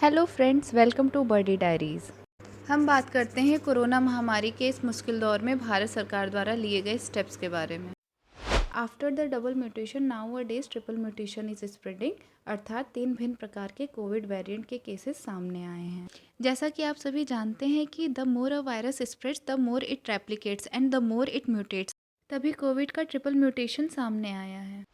Hello friends, welcome to Birdie Diaries. हम बात करते हैं कोरोना महामारी के इस मुश्किल दौर में भारत सरकार द्वारा लिए गए स्टेप्स के बारे में। After the double mutation now a days triple mutation is spreading, अर्थात 3 भिन्न प्रकार के कोविड वेरिएंट के केसेस सामने आए हैं। जैसा कि आप सभी जानते हैं कि the more a virus spreads the more it replicates and the more it mutates. तभी कोविड का ट्रिपल म्यूटेशन सामने आया है।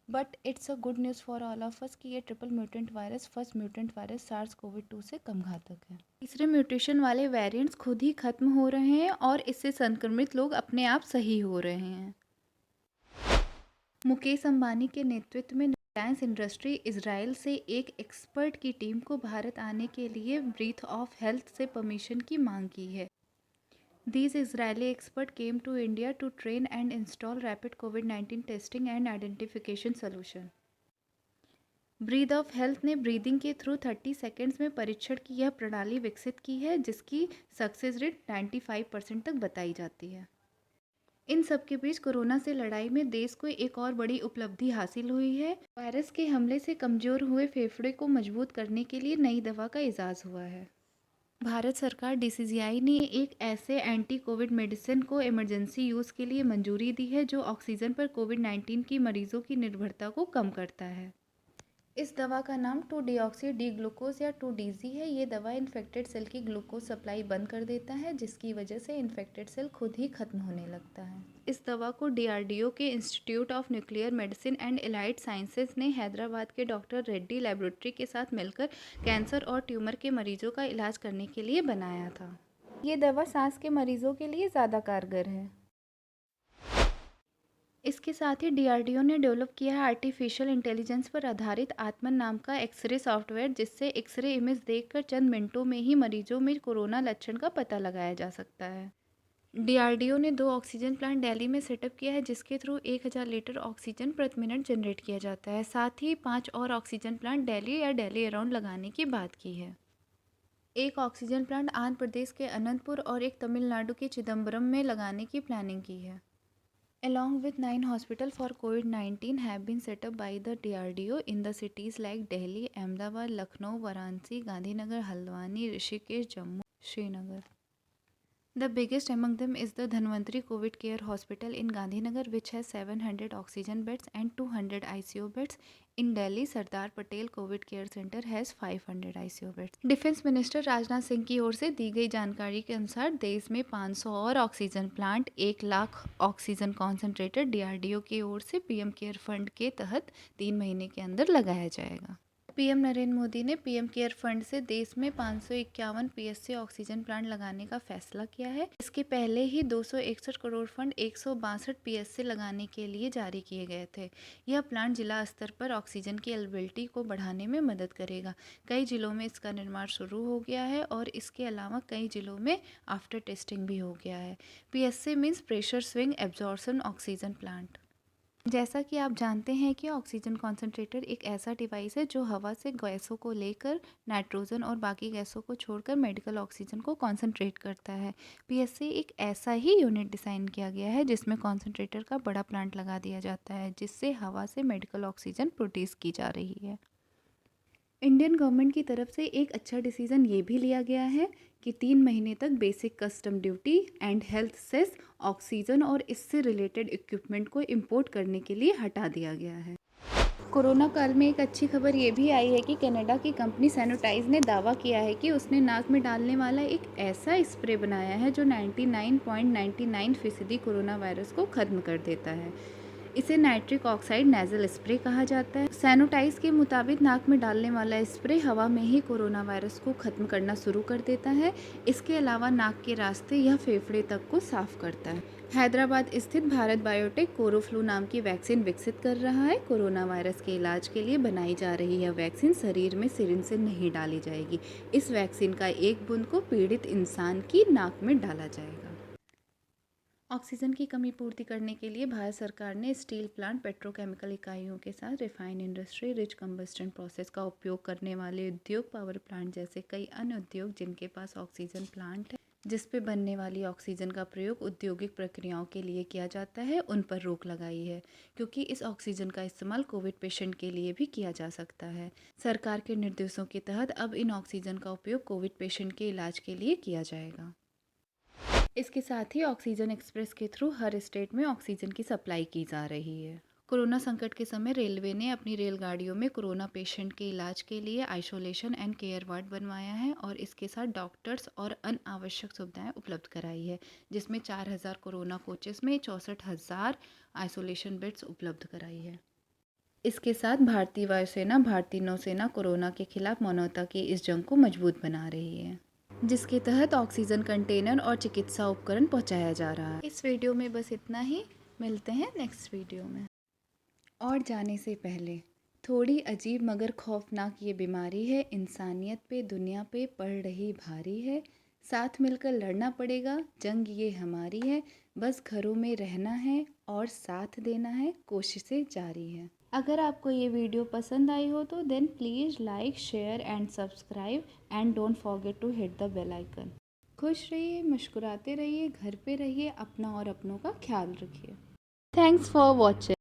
But it's a good news for all of us कि ये triple mutant virus first mutant virus SARS COVID 2 से कम घातक है। तीसरे म्यूटेशन वाले वेरिएंट्स खुद ही खत्म हो रहे हैं और इससे संक्रमित लोग अपने आप सही हो रहे हैं। मुकेश अंबानी के नेतृत्व में रिलायंस इंडस्ट्री इजराइल से एक एक्सपर्ट की टीम को भारत आने के लिए ब्रीथ ऑफ हेल्थ से परमिशन की मांग की है। These Israeli experts came to India to train and install rapid COVID-19 testing and identification solution. Breathe of health ने ब्रीदिंग के थ्रू 30 सेकेंड्स में परीक्षण की यह प्रणाली विकसित की है, जिसकी सक्सेस रेट 95% तक बताई जाती है। इन सब के बीच कोरोना से लड़ाई में देश को एक और बड़ी उपलब्धि हासिल हुई है। वायरस के हमले से कमजोर हुए फेफड़े को मजबूत करने के लिए नई दवा का इजाज़ हुआ है। भारत सरकार डीसीजीआई ने एक ऐसे एंटी कोविड मेडिसिन को इमरजेंसी यूज़ के लिए मंजूरी दी है जो ऑक्सीजन पर कोविड-19 की मरीजों की निर्भरता को कम करता है। इस दवा का नाम 2-डीऑक्सी डी ग्लूकोज या 2-डीजी है। ये दवा इन्फेक्टेड सेल की ग्लूकोज सप्लाई बंद कर देता है, जिसकी वजह से इन्फेक्टेड सेल खुद ही खत्म होने लगता है। इस दवा को डीआरडीओ के institute of nuclear medicine and allied sciences ने हैदराबाद के डॉक्टर रेड्डी लेबोरेटरी के साथ मिलकर कैंसर और ट्यूमर के मरीजों का इलाज करने के लिए बनाया था। ये दवा सांस के मरीजों के लिए ज़्यादा कारगर है। इसके साथ ही डीआरडीओ ने डेवलप किया है आर्टिफिशियल इंटेलिजेंस पर आधारित आत्मन नाम का एक्सरे सॉफ्टवेयर, जिससे एक्सरे इमेज देखकर चंद मिनटों में ही मरीजों में कोरोना लक्षण का पता लगाया जा सकता है। डीआरडीओ ने 2 ऑक्सीजन प्लांट दिल्ली में सेटअप किया है, जिसके थ्रू 1000 लीटर ऑक्सीजन प्रति मिनट जनरेट किया जाता है। साथ ही 5 और ऑक्सीजन प्लांट दिल्ली या दिल्ली अराउंड लगाने की बात की है। एक ऑक्सीजन प्लांट आंध्र प्रदेश के अनंतपुर और एक तमिलनाडु के चिदम्बरम में लगाने की प्लानिंग की है। Along with 9 hospitals for COVID-19 have been set up by the DRDO in the cities like Delhi, Ahmedabad, Lucknow, Varanasi, Gandhinagar, Haldwani, Rishikesh, Jammu, Srinagar. The biggest among them is the Dhanvantari COVID Care Hospital in Gandhinagar, which has 700 oxygen beds and 200 ICU beds. In Delhi, Sardar Patel COVID Care Center has 500 ICU beds. Defence minister Rajnath Singh की ओर से दी गई जानकारी के अनुसार देश में 500 और oxygen plant, 1 lakh oxygen concentrator DRDO की ओर से पीएम केयर फंड के तहत 3 महीने के अंदर लगाया जाएगा। पीएम नरेंद्र मोदी ने पीएम केयर फंड से देश में 551 पीएससी ऑक्सीजन प्लांट लगाने का फैसला किया है। इसके पहले ही 261 करोड़ फंड 162 पीएससी लगाने के लिए जारी किए गए थे। यह प्लांट जिला स्तर पर ऑक्सीजन की अवेलेबिलिटी को बढ़ाने में मदद करेगा। कई जिलों में इसका निर्माण शुरू हो गया है और इसके अलावा कई जिलों में आफ्टर टेस्टिंग भी हो गया है। PSC means pressure swing absorption oxygen plant. जैसा कि आप जानते हैं कि ऑक्सीजन कॉन्सेंट्रेटर एक ऐसा डिवाइस है जो हवा से गैसों को लेकर नाइट्रोजन और बाकी गैसों को छोड़कर मेडिकल ऑक्सीजन को कॉन्सेंट्रेट करता है। पीएससी एक ऐसा ही यूनिट डिज़ाइन किया गया है जिसमें कॉन्सेंट्रेटर का बड़ा प्लांट लगा दिया जाता है, जिससे हवा से मेडिकल ऑक्सीजन प्रोड्यूस की जा रही है। इंडियन गवर्नमेंट की तरफ से एक अच्छा डिसीजन ये भी लिया गया है कि 3 महीने तक basic custom duty and health cess oxygen और इससे रिलेटेड इक्विपमेंट को इंपोर्ट करने के लिए हटा दिया गया है। कोरोना काल में एक अच्छी खबर ये भी आई है कि कनाडा की कंपनी सैनिटाइज ने दावा किया है कि उसने नाक में डालने वाला एक ऐसा स्प्रे बनाया है जो 99.99% कोरोना वायरस को खत्म कर देता है। इसे नाइट्रिक ऑक्साइड नेजल स्प्रे कहा जाता है। सैनिटाइज के मुताबिक नाक में डालने वाला स्प्रे हवा में ही कोरोना वायरस को खत्म करना शुरू कर देता है। इसके अलावा नाक के रास्ते या फेफड़े तक को साफ करता है। हैदराबाद स्थित भारत बायोटेक कोरोफ्लू नाम की वैक्सीन विकसित कर रहा है। कोरोना वायरस के इलाज के लिए बनाई जा रही यह वैक्सीन शरीर में सिरिंज से नहीं डाली जाएगी। इस वैक्सीन का एक बूंद को पीड़ित इंसान की नाक में डाला जाएगा। ऑक्सीजन की कमी पूर्ति करने के लिए भारत सरकार ने स्टील प्लांट, पेट्रोकेमिकल इकाइयों के साथ refine industry, rich combustion process का उपयोग करने वाले उद्योग, पावर प्लांट जैसे कई अन्य उद्योग जिनके पास ऑक्सीजन प्लांट है, जिस पे बनने वाली ऑक्सीजन का प्रयोग औद्योगिक प्रक्रियाओं के लिए किया जाता है, उन पर रोक लगाई है, क्योंकि इस ऑक्सीजन का इस्तेमाल कोविड पेशेंट के लिए भी किया जा सकता है। सरकार के निर्देशों के तहत अब इन ऑक्सीजन का उपयोग कोविड पेशेंट के इलाज के लिए किया जाएगा। इसके साथ ही ऑक्सीजन एक्सप्रेस के थ्रू हर स्टेट में ऑक्सीजन की सप्लाई की जा रही है। कोरोना संकट के समय रेलवे ने अपनी रेलगाड़ियों में कोरोना पेशेंट के इलाज के लिए आइसोलेशन एंड केयर वार्ड बनवाया है और इसके साथ डॉक्टर्स और अनावश्यक सुविधाएं उपलब्ध कराई है, जिसमें 4,000 कोरोना कोचेस में 64,000 आइसोलेशन बेड्स उपलब्ध कराई है। इसके साथ भारतीय वायुसेना, भारतीय नौसेना कोरोना के खिलाफ मानवता की इस जंग को मजबूत बना रही है, जिसके तहत ऑक्सीजन कंटेनर और चिकित्सा उपकरण पहुंचाया जा रहा है। इस वीडियो में बस इतना ही। मिलते हैं नेक्स्ट वीडियो में। और जाने से पहले, थोड़ी अजीब मगर खौफनाक ये बीमारी है, इंसानियत पे दुनिया पे पड़ रही भारी है। साथ मिलकर लड़ना पड़ेगा, जंग ये हमारी है। बस घरों में रहना है और साथ देना है, कोशिशें जारी है। अगर आपको ये वीडियो पसंद आई हो तो then please like, share and subscribe and don't forget to hit the bell icon. खुश रहिए, मुस्कुराते रहिए, घर पे रहिए, अपना और अपनों का ख्याल रखिए। Thanks for watching.